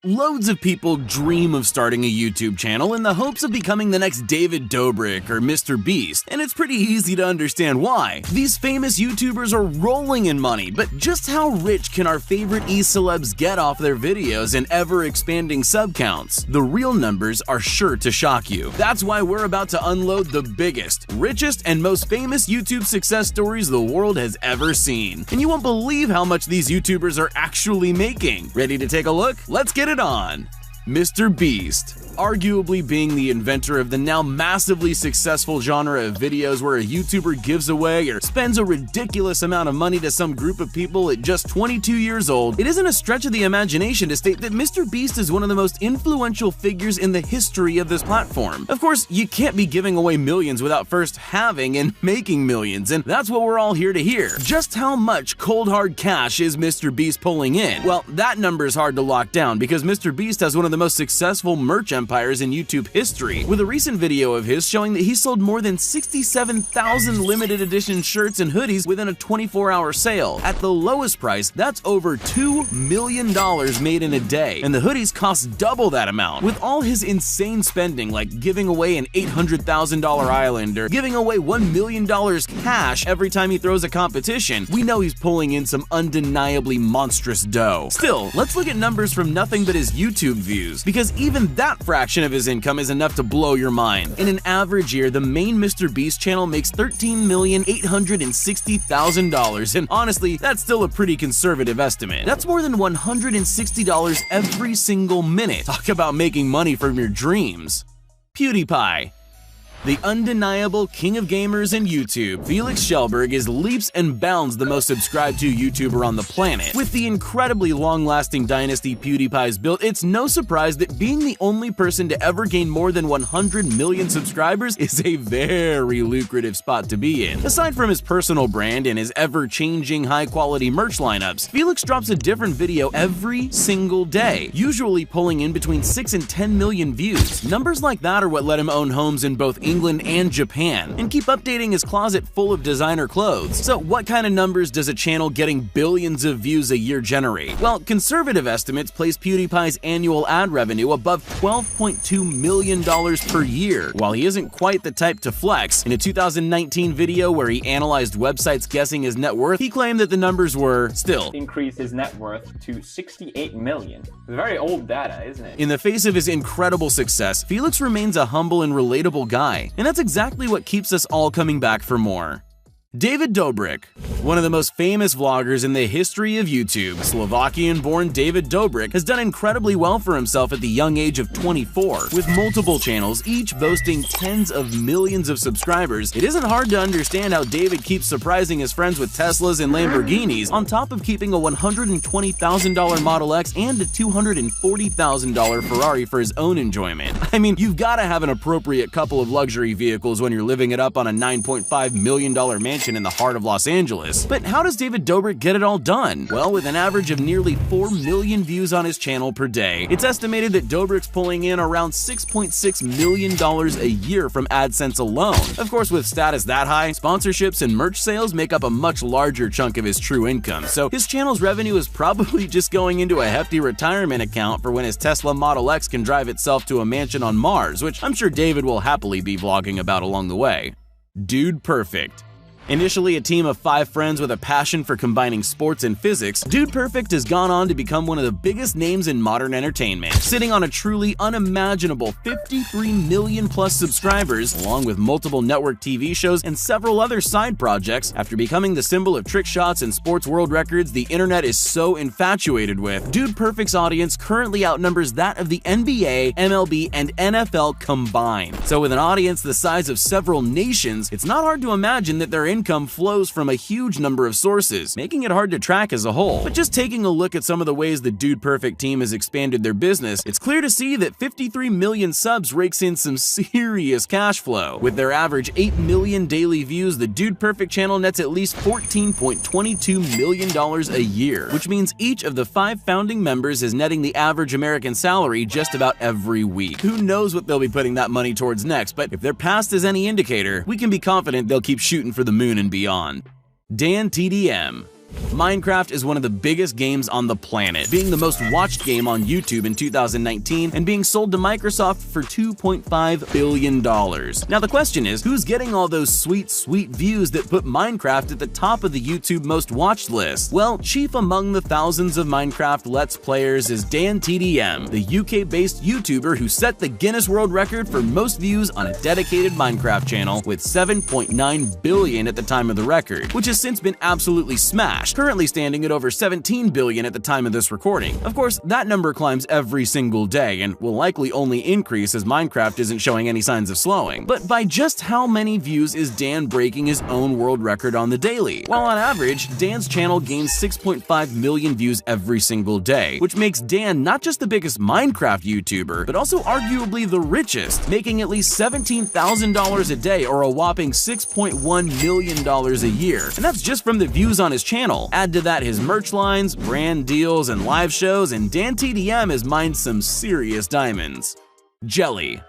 Loads of people dream of starting a YouTube channel in the hopes of becoming the next David Dobrik or MrBeast, and it's pretty easy to understand why. These famous YouTubers are rolling in money, but just how rich can our favorite e-celebs get off their videos and ever-expanding sub counts? The real numbers are sure to shock you. That's why we're about to unload the biggest, richest, and most famous YouTube success stories the world has ever seen. And you won't believe how much these YouTubers are actually making. Ready to take a look? Let's get it on. MrBeast, arguably being the inventor of the now massively successful genre of videos where a YouTuber gives away or spends a ridiculous amount of money to some group of people at just 22 years old, it isn't a stretch of the imagination to state that MrBeast is one of the most influential figures in the history of this platform. Of course, you can't be giving away millions without first having and making millions, and that's what we're all here to hear. Just how much cold hard cash is MrBeast pulling in? Well, that number is hard to lock down because MrBeast has one of the most successful merch empires in YouTube history, with a recent video of his showing that he sold more than 67,000 limited edition shirts and hoodies within a 24-hour sale. At the lowest price, that's over $2 million made in a day, and the hoodies cost double that amount. With all his insane spending, like giving away an $800,000 island or giving away $1 million cash every time he throws a competition, we know he's pulling in some undeniably monstrous dough. Still, let's look at numbers from nothing but his YouTube views, because even that fraction of his income is enough to blow your mind. In an average year, the main MrBeast channel makes $13,860,000, and honestly, that's still a pretty conservative estimate. That's more than $160 every single minute. Talk about making money from your dreams. PewDiePie. The undeniable king of gamers in YouTube, Felix Schellberg is leaps and bounds the most subscribed to YouTuber on the planet. With the incredibly long-lasting dynasty PewDiePie's built, it's no surprise that being the only person to ever gain more than 100 million subscribers is a very lucrative spot to be in. Aside from his personal brand and his ever-changing high-quality merch lineups, Felix drops a different video every single day, usually pulling in between 6 and 10 million views. Numbers like that are what let him own homes in both England and Japan, and keep updating his closet full of designer clothes. So what kind of numbers does a channel getting billions of views a year generate? Well, conservative estimates place PewDiePie's annual ad revenue above $12.2 million per year. While he isn't quite the type to flex, in a 2019 video where he analyzed websites guessing his net worth, he claimed that the numbers were still increased his net worth to 68 million. It's very old data, isn't it? In the face of his incredible success, Felix remains a humble and relatable guy. And that's exactly what keeps us all coming back for more. David Dobrik, one of the most famous vloggers in the history of YouTube, Slovakian-born David Dobrik has done incredibly well for himself at the young age of 24. With multiple channels, each boasting tens of millions of subscribers, it isn't hard to understand how David keeps surprising his friends with Teslas and Lamborghinis, on top of keeping a $120,000 Model X and a $240,000 Ferrari for his own enjoyment. I mean, you've got to have an appropriate couple of luxury vehicles when you're living it up on a $9.5 million mansion in the heart of Los Angeles. But how does David Dobrik get it all done? Well, with an average of nearly 4 million views on his channel per day, it's estimated that Dobrik's pulling in around $6.6 million a year from AdSense alone. Of course, with status that high, sponsorships and merch sales make up a much larger chunk of his true income, so his channel's revenue is probably just going into a hefty retirement account for when his Tesla Model X can drive itself to a mansion on Mars, which I'm sure David will happily be vlogging about along the way. Dude Perfect. Initially a team of 5 friends with a passion for combining sports and physics, Dude Perfect has gone on to become one of the biggest names in modern entertainment, sitting on a truly unimaginable 53 million plus subscribers, along with multiple network TV shows and several other side projects. After becoming the symbol of trick shots and sports world records the internet is so infatuated with, Dude Perfect's audience currently outnumbers that of the NBA, MLB, and NFL combined. So with an audience the size of several nations, it's not hard to imagine that their income flows from a huge number of sources, making it hard to track as a whole. But just taking a look at some of the ways the Dude Perfect team has expanded their business, it's clear to see that 53 million subs rakes in some serious cash flow. With their average 8 million daily views, the Dude Perfect channel nets at least $14.22 million a year, which means each of the 5 founding members is netting the average American salary just about every week. Who knows what they'll be putting that money towards next, but if their past is any indicator, we can be confident they'll keep shooting for the moon and beyond. Dan TDM. Minecraft is one of the biggest games on the planet, being the most watched game on YouTube in 2019 and being sold to Microsoft for $2.5 billion. Now the question is, who's getting all those sweet views that put Minecraft at the top of the YouTube most watched list? Well, chief among the thousands of Minecraft Let's Players is DanTDM, the UK-based YouTuber who set the Guinness World Record for most views on a dedicated Minecraft channel with 7.9 billion at the time of the record, which has since been absolutely smashed, currently standing at over 17 billion at the time of this recording. Of course, that number climbs every single day and will likely only increase as Minecraft isn't showing any signs of slowing. But by just how many views is Dan breaking his own world record on the daily? Well, on average, Dan's channel gains 6.5 million views every single day, which makes Dan not just the biggest Minecraft YouTuber, but also arguably the richest, making at least $17,000 a day or a whopping $6.1 million a year. And that's just from the views on his channel. Add to that his merch lines, brand deals, and live shows, and DanTDM has mined some serious diamonds. Jelly.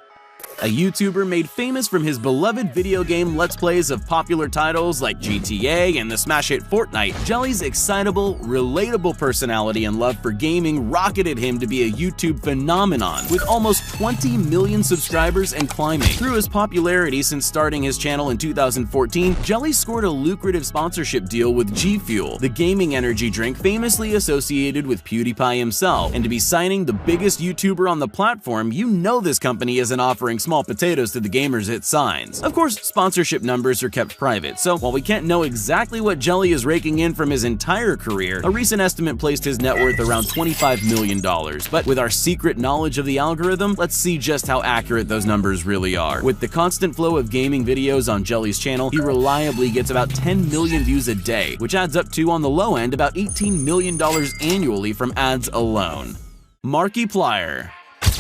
A YouTuber made famous from his beloved video game Let's Plays of popular titles like GTA and the smash hit Fortnite, Jelly's excitable, relatable personality and love for gaming rocketed him to be a YouTube phenomenon, with almost 20 million subscribers and climbing. Through his popularity since starting his channel in 2014, Jelly scored a lucrative sponsorship deal with G Fuel, the gaming energy drink famously associated with PewDiePie himself, and to be signing the biggest YouTuber on the platform, you know this company isn't offering small potatoes to the gamers it signs. Of course, sponsorship numbers are kept private, so while we can't know exactly what Jelly is raking in from his entire career, a recent estimate placed his net worth around $25 million. But with our secret knowledge of the algorithm, let's see just how accurate those numbers really are. With the constant flow of gaming videos on Jelly's channel, he reliably gets about 10 million views a day, which adds up to, on the low end, about $18 million annually from ads alone. Markiplier.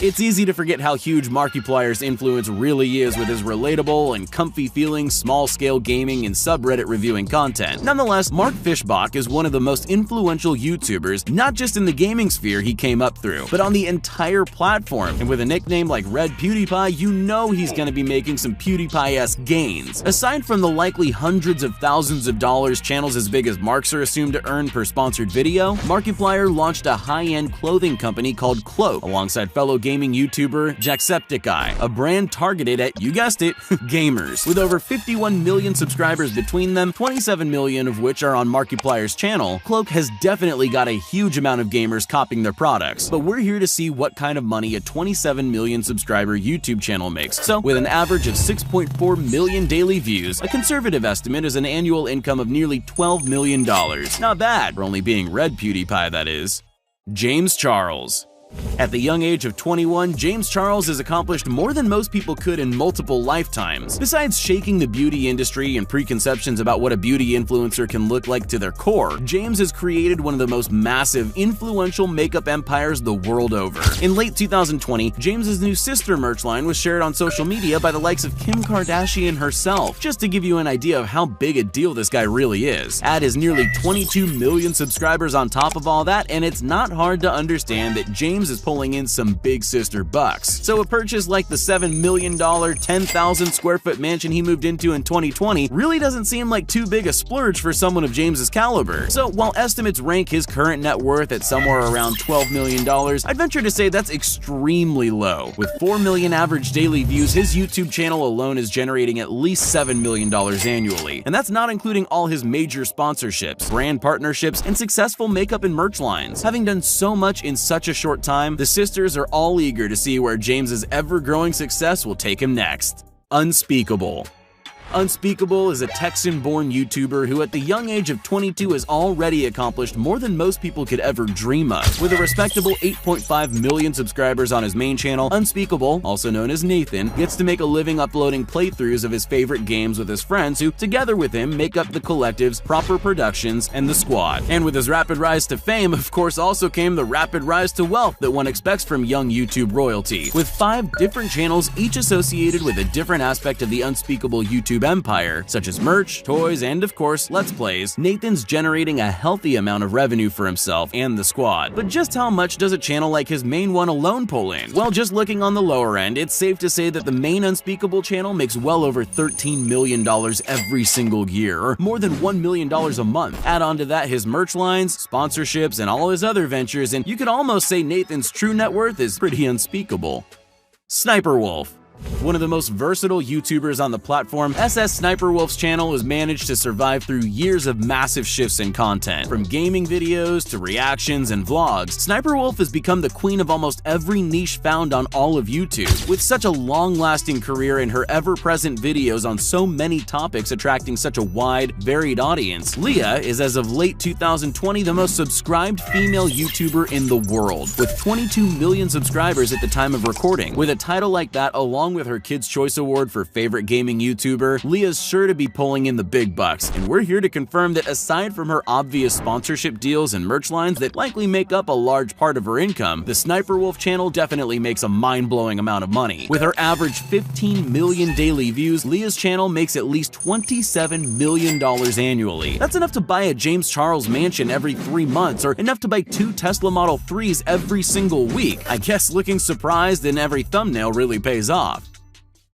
It's easy to forget how huge Markiplier's influence really is with his relatable and comfy-feeling small-scale gaming and subreddit reviewing content. Nonetheless, Mark Fishbach is one of the most influential YouTubers, not just in the gaming sphere he came up through, but on the entire platform. And with a nickname like Red PewDiePie, you know he's gonna be making some PewDiePie-esque gains. Aside from the likely hundreds of thousands of dollars channels as big as Mark's are assumed to earn per sponsored video, Markiplier launched a high-end clothing company called Cloak, alongside fellow gaming YouTuber Jacksepticeye, a brand targeted at, you guessed it, gamers. With over 51 million subscribers between them, 27 million of which are on Markiplier's channel, Cloak has definitely got a huge amount of gamers copying their products. But we're here to see what kind of money a 27 million subscriber YouTube channel makes. So, with an average of 6.4 million daily views, a conservative estimate is an annual income of nearly $12 million. Not bad, for only being Red PewDiePie, that is. James Charles. At the young age of 21, James Charles has accomplished more than most people could in multiple lifetimes. Besides shaking the beauty industry and preconceptions about what a beauty influencer can look like to their core, James has created one of the most massive, influential makeup empires the world over. In late 2020, James's new sister merch line was shared on social media by the likes of Kim Kardashian herself, just to give you an idea of how big a deal this guy really is. Add his nearly 22 million subscribers on top of all that, and it's not hard to understand that James is pulling in some big sister bucks. So a purchase like the $7 million, 10,000 square foot mansion he moved into in 2020 really doesn't seem like too big a splurge for someone of James's caliber. So while estimates rank his current net worth at somewhere around $12 million, I'd venture to say that's extremely low. With 4 million average daily views, his YouTube channel alone is generating at least $7 million annually. And that's not including all his major sponsorships, brand partnerships, and successful makeup and merch lines. Having done so much in such a short time, the sisters are all eager to see where James's ever-growing success will take him next. Unspeakable. Unspeakable is a Texan-born YouTuber who at the young age of 22 has already accomplished more than most people could ever dream of. With a respectable 8.5 million subscribers on his main channel, Unspeakable, also known as Nathan, gets to make a living uploading playthroughs of his favorite games with his friends who, together with him, make up the collectives, Proper Productions, and The Squad. And with his rapid rise to fame, of course, also came the rapid rise to wealth that one expects from young YouTube royalty. With 5 different channels, each associated with a different aspect of the Unspeakable YouTube YouTube empire, such as merch, toys, and of course, Let's Plays, Nathan's generating a healthy amount of revenue for himself and the squad. But just how much does a channel like his main one alone pull in? Well, just looking on the lower end, it's safe to say that the main Unspeakable channel makes well over $13 million every single year, or more than $1 million a month. Add on to that his merch lines, sponsorships, and all his other ventures, and you could almost say Nathan's true net worth is pretty unspeakable. Sniper Wolf. One of the most versatile YouTubers on the platform, SS Sniper Wolf's channel has managed to survive through years of massive shifts in content. From gaming videos to reactions and vlogs, Sniper Wolf has become the queen of almost every niche found on all of YouTube. With such a long-lasting career and her ever-present videos on so many topics attracting such a wide, varied audience, Leah is, as of late 2020, the most subscribed female YouTuber in the world, with 22 million subscribers at the time of recording. With a title like that, along with her Kids' Choice Award for Favorite Gaming YouTuber, Leah's sure to be pulling in the big bucks, and we're here to confirm that aside from her obvious sponsorship deals and merch lines that likely make up a large part of her income, the Sniper Wolf channel definitely makes a mind-blowing amount of money. With her average 15 million daily views, Leah's channel makes at least $27 million annually. That's enough to buy a James Charles mansion every 3 months, or enough to buy 2 Tesla Model 3s every single week. I guess looking surprised in every thumbnail really pays off.